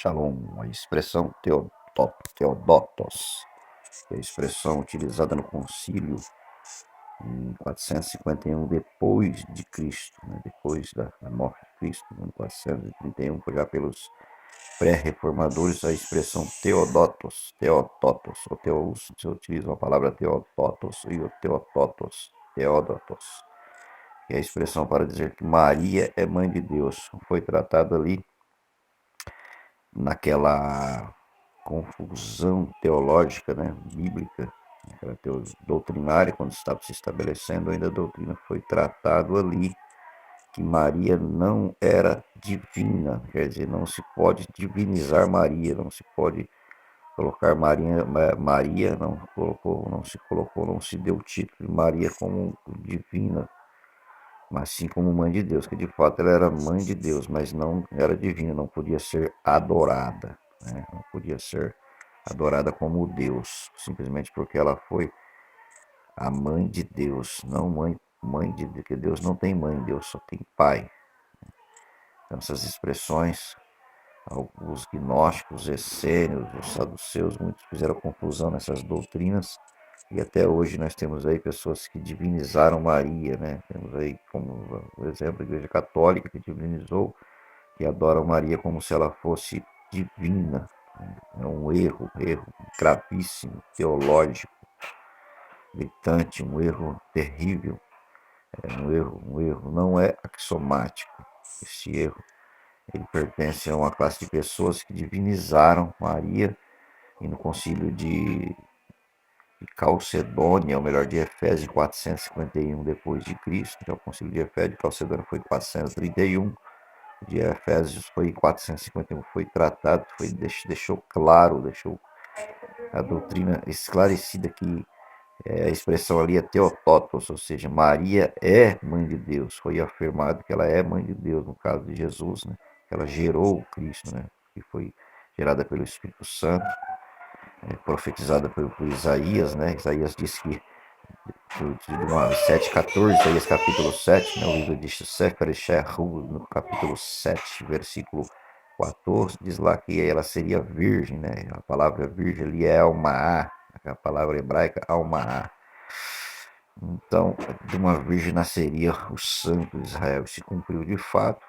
Shalom, a expressão Theodotos, que é a expressão utilizada no concílio em 451 depois de Cristo, né, depois da morte de Cristo, em 431, já pelos pré-reformadores, a expressão Theodotos, ou Teos, se utilizam a palavra Theodotos e o Theodotos, que é a expressão para dizer que Maria é mãe de Deus. Foi tratado ali naquela confusão teológica, né, bíblica, aquela doutrinária, quando estava se estabelecendo ainda a doutrina, foi tratado ali que Maria não era divina, quer dizer, não se pode divinizar Maria, não se pode colocar Maria não se deu o título de Maria como divina, mas sim como mãe de Deus, que de fato ela era mãe de Deus, mas não era divina, não podia ser adorada, né? Não podia ser adorada como Deus, simplesmente porque ela foi a mãe de Deus, não mãe de Deus, porque Deus não tem mãe, Deus só tem pai. Então essas expressões, os gnósticos, os essênios, os saduceus, muitos fizeram confusão nessas doutrinas. E até hoje nós temos aí pessoas que divinizaram Maria, né? Temos aí como exemplo a Igreja Católica que divinizou, que adora Maria como se ela fosse divina. É um erro gravíssimo, teológico, gritante, um erro terrível, um erro não é axiomático. Esse erro ele pertence a uma classe de pessoas que divinizaram Maria e no concílio de Calcedônia, ou melhor, de Efésios, 451 depois de Cristo, que é o concílio de Efésios, de Calcedônia foi 431, de Efésios foi 451, foi tratado, deixou claro, deixou a doutrina esclarecida que a expressão ali é Theotokos, ou seja, Maria é mãe de Deus. Foi afirmado que ela é mãe de Deus, no caso de Jesus, né? Ela gerou o Cristo, né? Que foi gerada pelo Espírito Santo, profetizada por Isaías, né? Isaías disse que 7,14, Isaías capítulo 7, né, o livro de Sefer Shehu, no capítulo 7, versículo 14, diz lá que ela seria virgem, né? A palavra virgem ali é Almaá, a palavra hebraica Almaá. Então, de uma virgem nasceria o santo de Israel. Se cumpriu de fato.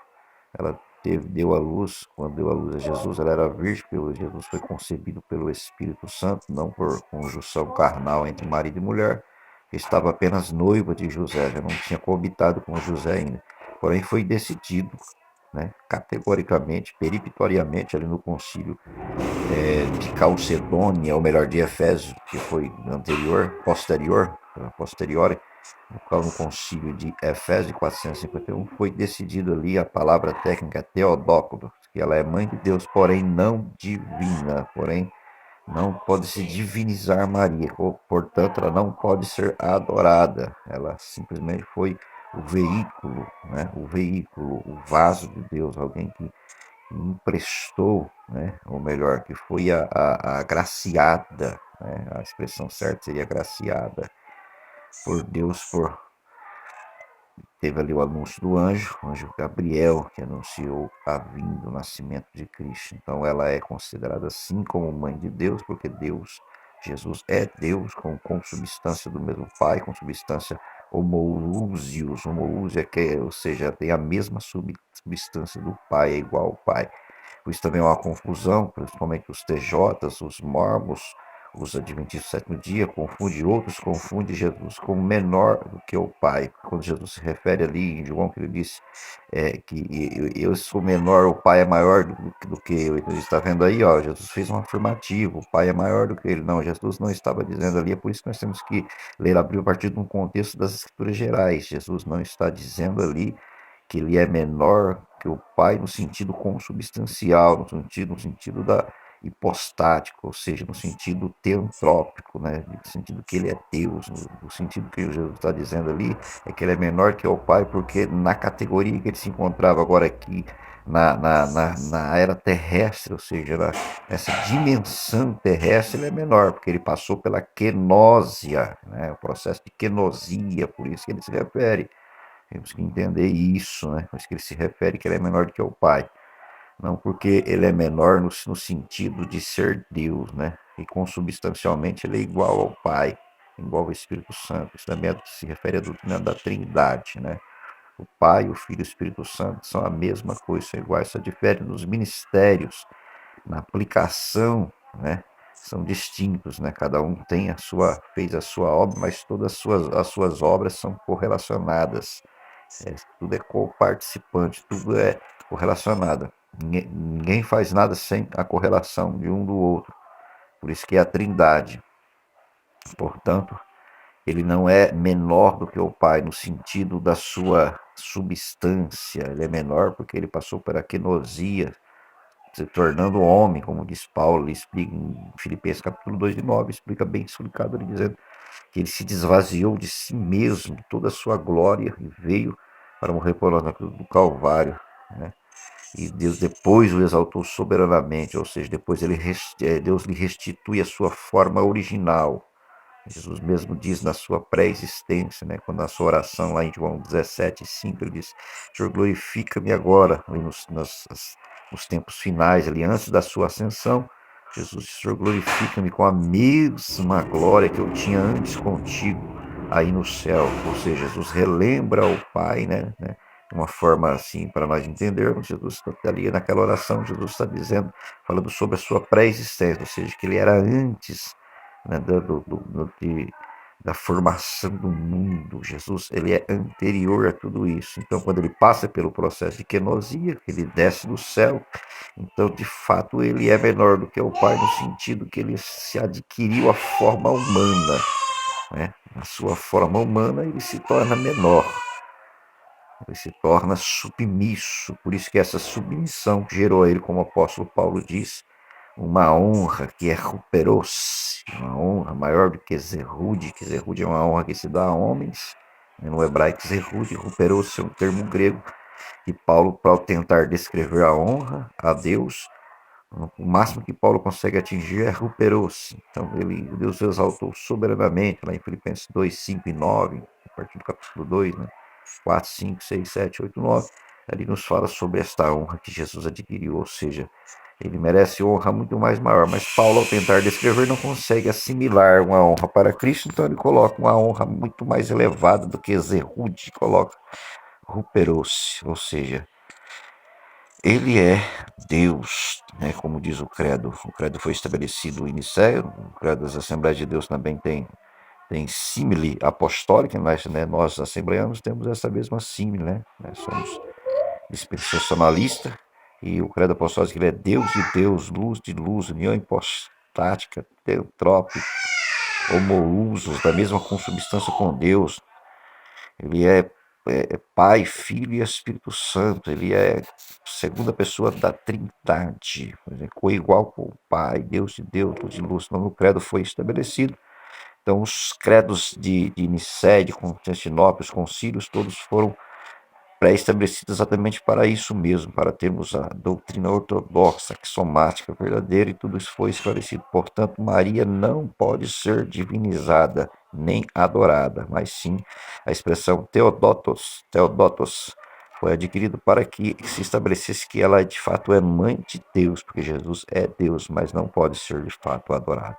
Ela deu à luz, quando deu à luz a Jesus, ela era virgem, porque Jesus foi concebido pelo Espírito Santo, não por conjunção carnal entre marido e mulher, que estava apenas noiva de José, já não tinha coabitado com José ainda. Porém, foi decidido, né, categoricamente, peripitoriamente, ali no concílio de Calcedônia, ou melhor, de Efésio, que foi posterior, no concílio de Efésios 451, foi decidido ali a palavra técnica Theotokos, que ela é mãe de Deus, porém não divina, porém não pode se divinizar Maria, portanto ela não pode ser adorada, ela simplesmente foi o veículo, né? O vaso de Deus, alguém que emprestou, né? Ou melhor, que foi a agraciada, né? A expressão certa seria agraciada por Deus, teve ali o anúncio do anjo, o anjo Gabriel, que anunciou a vinda, o nascimento de Cristo. Então ela é considerada assim como mãe de Deus, porque Jesus é Deus com consubstância do mesmo Pai, consubstância homoousios, ou seja, tem a mesma substância do Pai, é igual ao Pai. Por isso também é uma confusão, principalmente os TJs, os mormos, os adventistas do sétimo dia, confunde Jesus como menor do que o Pai. Quando Jesus se refere ali em João, que ele disse que eu sou menor, o Pai é maior do que eu. Então, está vendo aí, ó, Jesus fez um afirmativo, o Pai é maior do que ele. Não, Jesus não estava dizendo ali, é por isso que nós temos que ler a Bíblia a partir de um contexto das Escrituras gerais. Jesus não está dizendo ali que ele é menor que o Pai no sentido consubstancial, no sentido da hipostático, ou seja, no sentido teantrópico, né? No sentido que ele é Deus, no sentido que Jesus está dizendo ali, é que ele é menor que o Pai, porque na categoria que ele se encontrava agora aqui, na era terrestre, ou seja, nessa dimensão terrestre, ele é menor, porque ele passou pela quenósia, né? O processo de quenosia, por isso que ele se refere. Temos que entender isso, né? Por isso que ele se refere que ele é menor do que o Pai. Não porque ele é menor no sentido de ser Deus, né? E consubstancialmente ele é igual ao Pai, igual ao Espírito Santo. Isso também se refere à doutrina da Trindade, né? O Pai, o Filho e o Espírito Santo são a mesma coisa, são iguais, só diferem nos ministérios, na aplicação, né? São distintos, né? Cada um fez a sua obra, mas todas as suas obras são correlacionadas. Tudo é coparticipante, tudo é correlacionado. Ninguém faz nada sem a correlação de um do outro. Por isso que é a Trindade. Portanto, ele não é menor do que o Pai no sentido da sua substância. Ele é menor porque ele passou pela kenosia, se tornando homem, como diz Paulo, ele explica em Filipenses capítulo 2 de 9, explica bem explicado, ele dizendo que ele se desvaziou de si mesmo, de toda a sua glória, e veio para morrer por nós na cruz do Calvário, né? E Deus depois o exaltou soberanamente, ou seja, depois Deus lhe restitui a sua forma original. Jesus mesmo diz na sua pré-existência, né, quando na sua oração lá em João 17:5, ele diz: Senhor, glorifica-me agora, ali nos tempos finais, ali antes da sua ascensão. Jesus, Senhor, glorifica-me com a mesma glória que eu tinha antes contigo aí no céu. Ou seja, Jesus relembra ao Pai, né, de uma forma assim, para nós entendermos. Jesus está ali naquela oração, Jesus está dizendo, falando sobre a sua pré-existência, ou seja, que ele era antes, né, da formação do mundo. Jesus, ele é anterior a tudo isso. Então, quando ele passa pelo processo de kenosia, ele desce do céu, então, de fato, ele é menor do que o Pai no sentido que ele se adquiriu a forma humana, né? Na sua forma humana, ele se torna menor. Ele se torna submisso. Por isso que essa submissão gerou a ele, como o apóstolo Paulo diz, uma honra que é ruperos, uma honra maior do que Zerud é uma honra que se dá a homens, no hebraico Zerud, ruperos é um termo grego, e Paulo, para tentar descrever a honra a Deus, o máximo que Paulo consegue atingir é ruperos. Então Deus exaltou soberanamente, lá em Filipenses 2, 5 e 9, a partir do capítulo 2, né? 4, 5, 6, 7, 8, 9, ali nos fala sobre esta honra que Jesus adquiriu, ou seja, ele merece honra muito mais maior, mas Paulo, ao tentar descrever, não consegue assimilar uma honra para Cristo, então ele coloca uma honra muito mais elevada do que Zerud, coloca Ruperos, ou seja, ele é Deus, né, como diz o credo. O credo foi estabelecido em Nicéia, o credo das Assembleias de Deus também tem símile apostólica, mas, né, nós assembleanos temos essa mesma símile, né? Nós somos dispensacionalista, e o credo apostólico ele é Deus de Deus, luz de luz, união hipostática, teotrópico, homoúsos, da mesma consubstância com Deus. Ele é Pai, Filho e Espírito Santo. Ele é segunda pessoa da Trindade, coigual com o Pai, Deus de Deus, luz de luz. Então, o credo foi estabelecido. Então, os credos de Nicéia, de Constantinopla, os concílios, todos foram pré-estabelecido exatamente para isso mesmo, para termos a doutrina ortodoxa, axiomática, verdadeira, e tudo isso foi esclarecido. Portanto, Maria não pode ser divinizada nem adorada, mas sim a expressão Theodotos, foi adquirido para que se estabelecesse que ela de fato é mãe de Deus, porque Jesus é Deus, mas não pode ser de fato adorado.